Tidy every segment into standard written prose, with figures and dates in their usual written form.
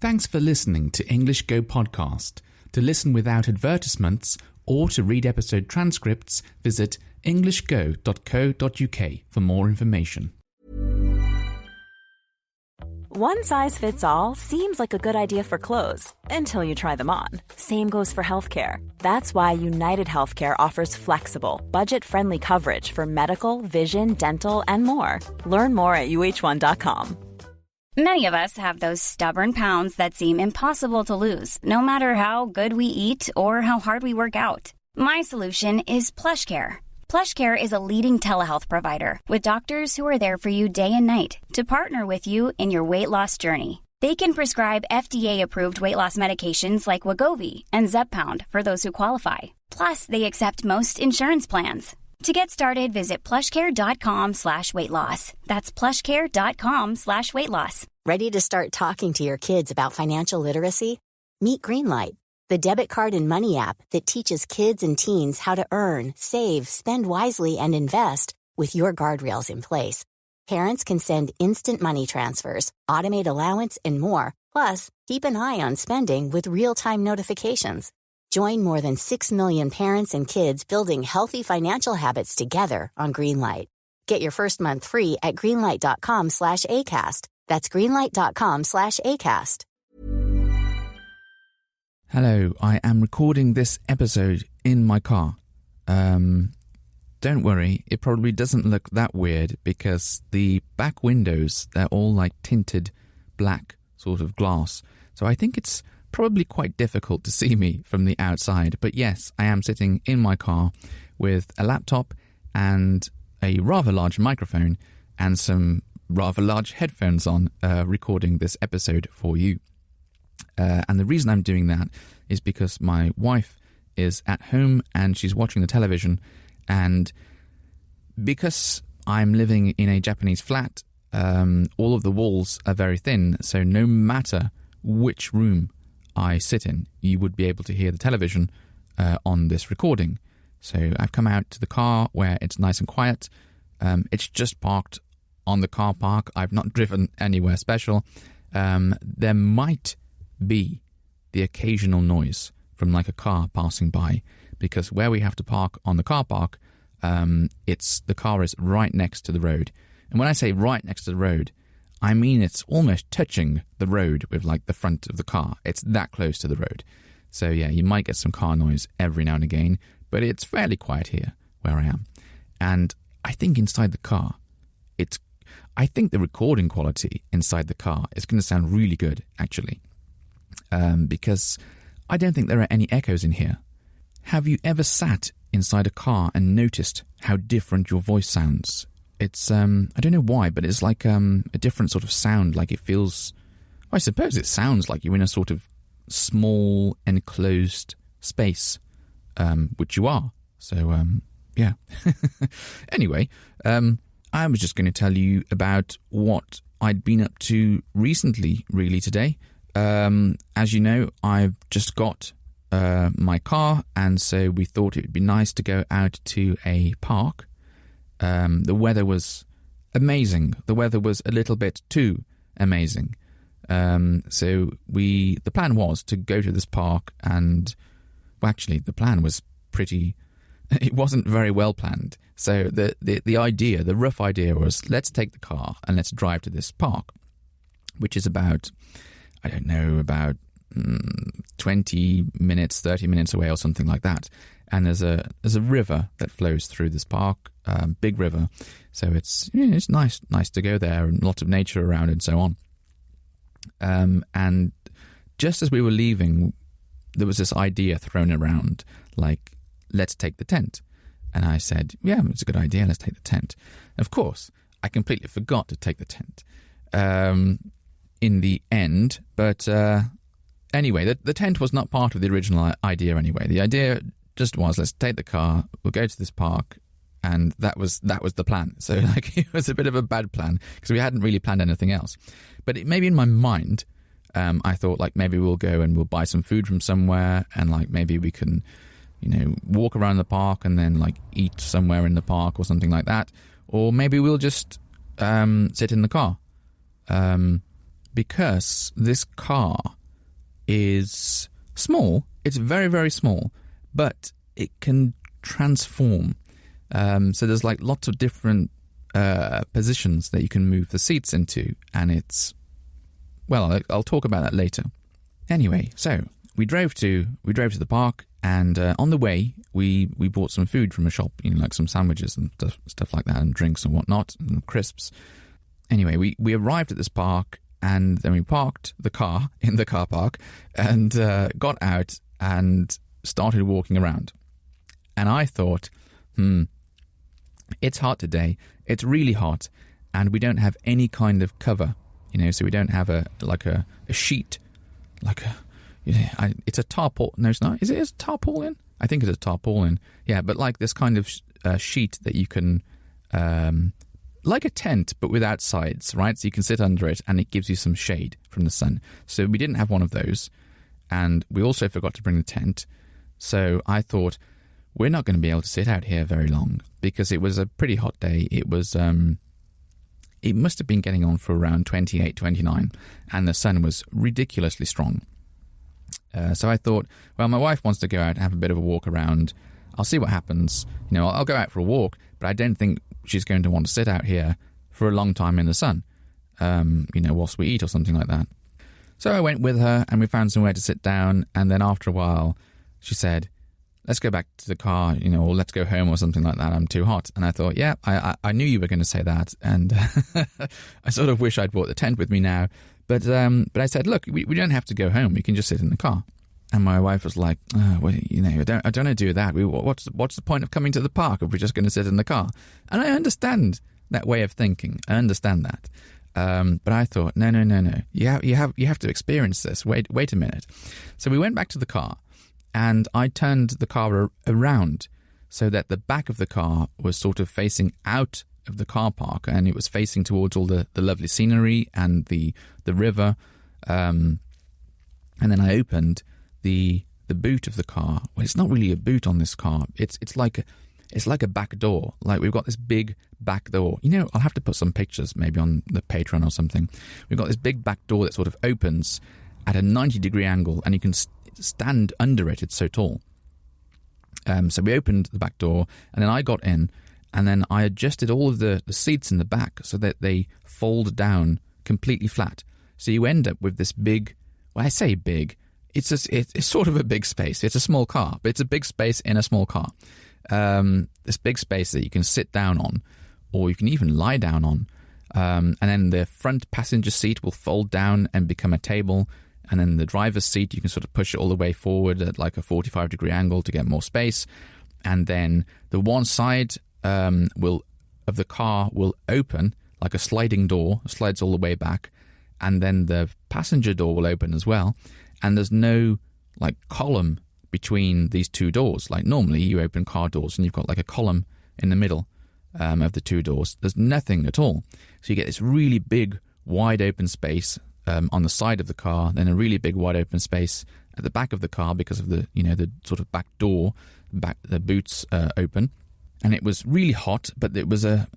Thanks for listening to English Go Podcast. To listen without advertisements or to read episode transcripts, visit englishgo.co.uk for more information. One size fits all seems like a good idea for clothes until you try them on. Same goes for healthcare. That's why United Healthcare offers flexible, budget-friendly coverage for medical, vision, dental, and more. Learn more at uh1.com. Many of us have those stubborn pounds that seem impossible to lose, no matter how good we eat or how hard we work out. My solution is PlushCare. PlushCare is a leading telehealth provider with doctors who are there for you day and night to partner with you in your weight loss journey. They can prescribe FDA-approved weight loss medications like Wegovy and Zepbound for those who qualify. Plus, they accept most insurance plans. To get started, visit plushcare.com/weightloss. That's plushcare.com/weightloss. Ready to start talking to your kids about financial literacy? Meet Greenlight, the debit card and money app that teaches kids and teens how to earn, save, spend wisely, and invest with your guardrails in place. Parents can send instant money transfers, automate allowance, and more. Plus, keep an eye on spending with real-time notifications. Join more than 6 million parents and kids building healthy financial habits together on Greenlight. Get your first month free at greenlight.com/ACAST. That's greenlight.com/ACAST. Hello, I am recording this episode in my car. Don't worry, it probably doesn't look that weird because the back windows, they're all like tinted black sort of glass. So I think it's probably quite difficult to see me from the outside. But yes, I am sitting in my car with a laptop and a rather large microphone and some rather large headphones on, recording this episode for you. And the reason I'm doing that is because my wife is at home and she's watching the television, and because I'm living in a Japanese flat, all of the walls are very thin, so no matter which room I sit in, you would be able to hear the television on this recording. So I've come out to the car where it's nice and quiet. It's just parked on the car park. I've not driven anywhere special. There might be the occasional noise from like a car passing by, because where we have to park on the car park, the car is right next to the road. And when I say right next to the road, I mean it's almost touching the road with like the front of the car. It's that close to the road. So yeah, you might get some car noise every now and again, but it's fairly quiet here where I am. And I think inside the car, I think the recording quality inside the car is going to sound really good, actually. Because I don't think there are any echoes in here. Have you ever sat inside a car and noticed how different your voice sounds? It's, I don't know why, but it's like a different sort of sound. Like it feels, I suppose it sounds like you're in a sort of small enclosed space, which you are. So, yeah. Anyway, I was just going to tell you about what I'd been up to recently, really, today. As you know, I've just got my car, and so we thought it would be nice to go out to a park. The weather was amazing. The weather was a little bit too amazing. So the plan was to go to this park, and well, actually, the plan was it wasn't very well planned. So the idea, the rough idea was, let's take the car and let's drive to this park, which is about 20 minutes, 30 minutes away or something like that. And there's a river that flows through this park, big river. So it's nice to go there, and lots of nature around and so on. And just as we were leaving, there was this idea thrown around, like, let's take the tent. And I said, yeah, it's a good idea, let's take the tent. Of course, I completely forgot to take the tent in the end, but anyway, the tent was not part of the original idea anyway. The idea just was, let's take the car, we'll go to this park, and that was the plan. So like, it was a bit of a bad plan because we hadn't really planned anything else. But maybe in my mind, I thought like maybe we'll go and we'll buy some food from somewhere, and like maybe we can, walk around the park and then like eat somewhere in the park or something like that. Or maybe we'll just sit in the car. because this car is small. It's very, very small, but it can transform. So there's like lots of different positions that you can move the seats into, and it's, well, I'll talk about that later. Anyway, so we drove to the park, and on the way we bought some food from a shop, like some sandwiches and stuff like that, and drinks and whatnot, and crisps. Anyway, we arrived at this park, and then we parked the car in the car park, and got out and started walking around. And I thought, it's hot today. It's really hot, and we don't have any kind of cover, so we don't have a sheet, it's a tarpaulin. No, it's not. Is it a tarpaulin? I think it's a tarpaulin. Yeah, but like this kind of sheet that you can, like a tent, but without sides, right? So you can sit under it, and it gives you some shade from the sun. So we didn't have one of those, and we also forgot to bring the tent. So I thought, we're not going to be able to sit out here very long, because it was a pretty hot day. It was, it must have been getting on for around 28, 29, and the sun was ridiculously strong. So I thought, well, my wife wants to go out and have a bit of a walk around. I'll see what happens. I'll go out for a walk, but I don't think she's going to want to sit out here for a long time in the sun, whilst we eat or something like that. So I went with her, and we found somewhere to sit down, and then after a while, she said, let's go back to the car, or let's go home or something like that. I'm too hot. And I thought, yeah, I knew you were going to say that. And I sort of wish I'd brought the tent with me now. But I said, look, we don't have to go home. We can just sit in the car. And my wife was like, I don't want to do that. What's the point of coming to the park if we're just going to sit in the car? And I understand that way of thinking. I understand that. But I thought, no. You have to experience this. Wait a minute. So we went back to the car. And I turned the car around so that the back of the car was sort of facing out of the car park, and it was facing towards all the lovely scenery and the river. And then I opened the boot of the car. Well, it's not really a boot on this car. It's like a back door. Like, we've got this big back door. I'll have to put some pictures maybe on the Patreon or something. We've got this big back door that sort of opens at a 90-degree angle, and you can stand under it. It's so tall. So we opened the back door, and then I got in, and then I adjusted all of the seats in the back so that they fold down completely flat. So you end up with this big, well, I say big, it's sort of a big space. It's a small car, but it's a big space in a small car. This big space that you can sit down on, or you can even lie down on. And then the front passenger seat will fold down and become a table. And then the driver's seat, you can sort of push it all the way forward at like a 45-degree angle to get more space. And then the one side of the car will open like a sliding door, slides all the way back. And then the passenger door will open as well. And there's no like column between these two doors. Like normally you open car doors and you've got like a column in the middle of the two doors. There's nothing at all. So you get this really big, wide open space on the side of the car, then a really big wide open space at the back of the car because of the the sort of back door, the boots open. And it was really hot, but there was a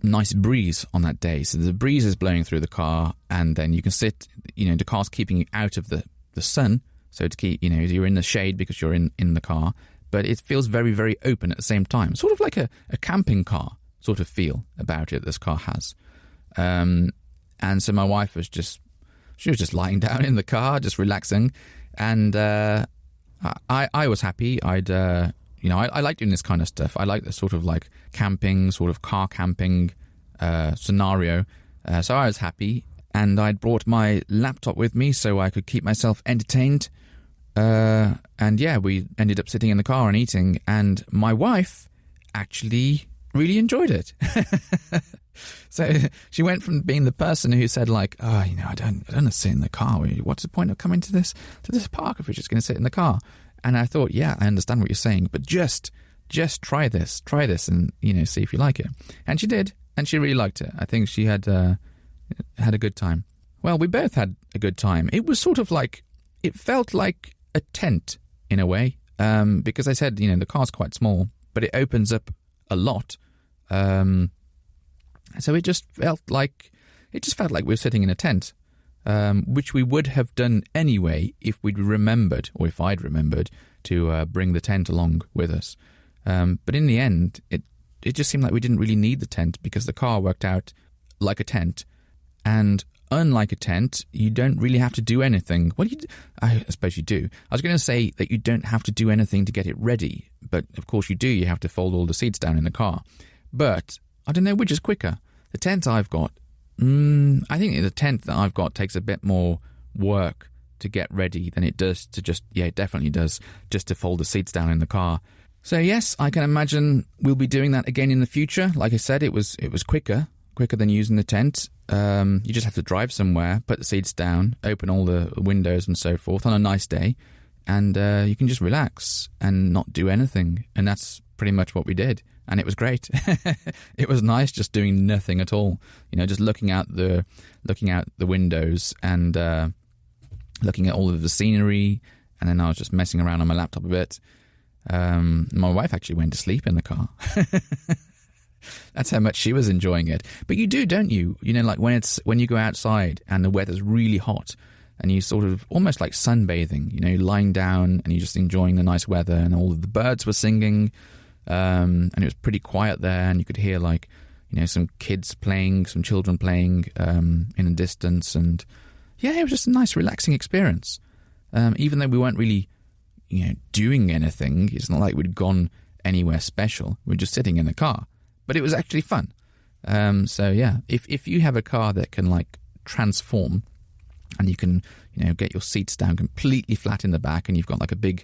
nice breeze on that day. So the breeze is blowing through the car, and then you can sit, the car's keeping you out of the sun. So to keep, you're in the shade because you're in the car, but it feels very, very open at the same time. Sort of like a camping car sort of feel about it this car has. And so my wife was just lying down in the car, just relaxing. And I was happy. I like doing this kind of stuff. I like the sort of like camping, sort of car camping scenario. So I was happy. And I'd brought my laptop with me so I could keep myself entertained. And yeah, we ended up sitting in the car and eating. And my wife actually really enjoyed it. So she went from being the person who said like, I don't want to sit in the car. What's the point of coming to this park if we're just going to sit in the car? And I thought, yeah, I understand what you're saying, but just try this and, see if you like it. And she did. And she really liked it. I think she had a good time. Well, we both had a good time. It was sort of like, it felt like a tent in a way, because I said, the car's quite small, but it opens up a lot. So it just felt like we were sitting in a tent. which we would have done anyway if we'd remembered, or if I'd remembered, to bring the tent along with us. But in the end, it just seemed like we didn't really need the tent because the car worked out like a tent. And unlike a tent, you don't really have to do anything. Well, I suppose you do. I was going to say that you don't have to do anything to get it ready. But of course you do. You have to fold all the seats down in the car. But I don't know which is quicker. The tent I've got, I think the tent that I've got takes a bit more work to get ready than it does to just, it definitely does, just to fold the seats down in the car. So yes, I can imagine we'll be doing that again in the future. Like I said, it was quicker than using the tent. You just have to drive somewhere, put the seats down, open all the windows and so forth on a nice day, and you can just relax and not do anything. And that's pretty much what we did. And it was great. It was nice just doing nothing at all. Just looking out the windows and looking at all of the scenery. And then I was just messing around on my laptop a bit. My wife actually went to sleep in the car. That's how much she was enjoying it. But you do, don't you? Like when you go outside and the weather's really hot and you sort of almost like sunbathing, lying down and you're just enjoying the nice weather, and all of the birds were singing. And it was pretty quiet there, and you could hear some kids playing, some children playing in the distance, and it was just a nice relaxing experience. Even though we weren't really doing anything, it's not like we'd gone anywhere special. We were just sitting in the car, but it was actually fun. If you have a car that can transform, and you can get your seats down completely flat in the back, and you've got a big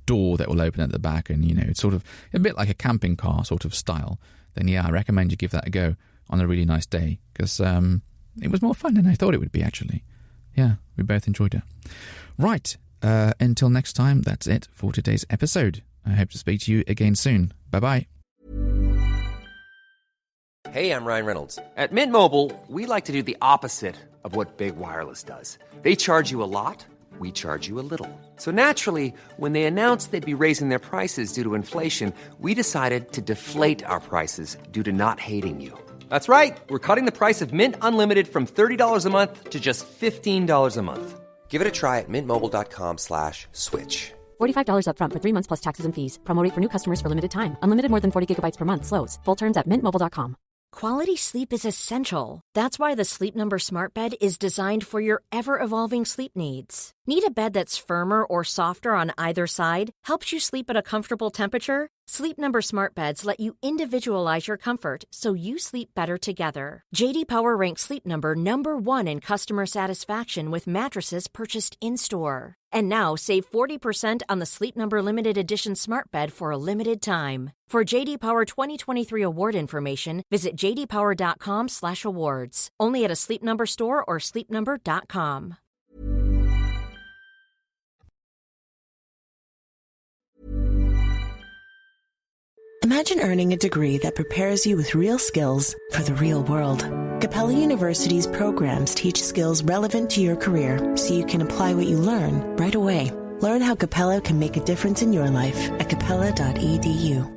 door that will open at the back, and it's sort of a bit like a camping car sort of style, then I recommend you give that a go on a really nice day, because it was more fun than I thought it would be, actually. We both enjoyed it. Right, until next time, that's it for today's episode. I hope to speak to you again soon. Bye-bye. Hey, I'm Ryan Reynolds. At Mint Mobile, we like to do the opposite of what Big Wireless does. They charge you a lot. We charge you a little. So naturally, when they announced they'd be raising their prices due to inflation, we decided to deflate our prices due to not hating you. That's right. We're cutting the price of Mint Unlimited from $30 a month to just $15 a month. Give it a try at mintmobile.com/switch. $45 up front for 3 months plus taxes and fees. Promo rate for new customers for limited time. Unlimited more than 40 gigabytes per month slows. Full terms at mintmobile.com. Quality sleep is essential. That's why the Sleep Number Smart Bed is designed for your ever-evolving sleep needs. Need a bed that's firmer or softer on either side? Helps you sleep at a comfortable temperature? Sleep Number Smart Beds let you individualize your comfort so you sleep better together. J.D. Power ranks Sleep Number number 1 in customer satisfaction with mattresses purchased in-store. And now save 40% on the Sleep Number Limited Edition Smart Bed for a limited time. For J.D. Power 2023 award information, visit jdpower.com/awards. Only at a Sleep Number store or sleepnumber.com. Imagine earning a degree that prepares you with real skills for the real world. Capella University's programs teach skills relevant to your career so you can apply what you learn right away. Learn how Capella can make a difference in your life at capella.edu.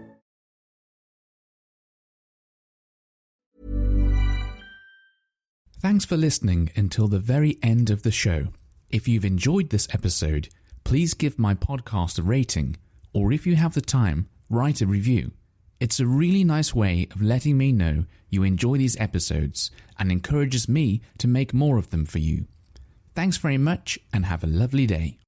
Thanks for listening until the very end of the show. If you've enjoyed this episode, please give my podcast a rating, or if you have the time, write a review. It's a really nice way of letting me know you enjoy these episodes and encourages me to make more of them for you. Thanks very much and have a lovely day.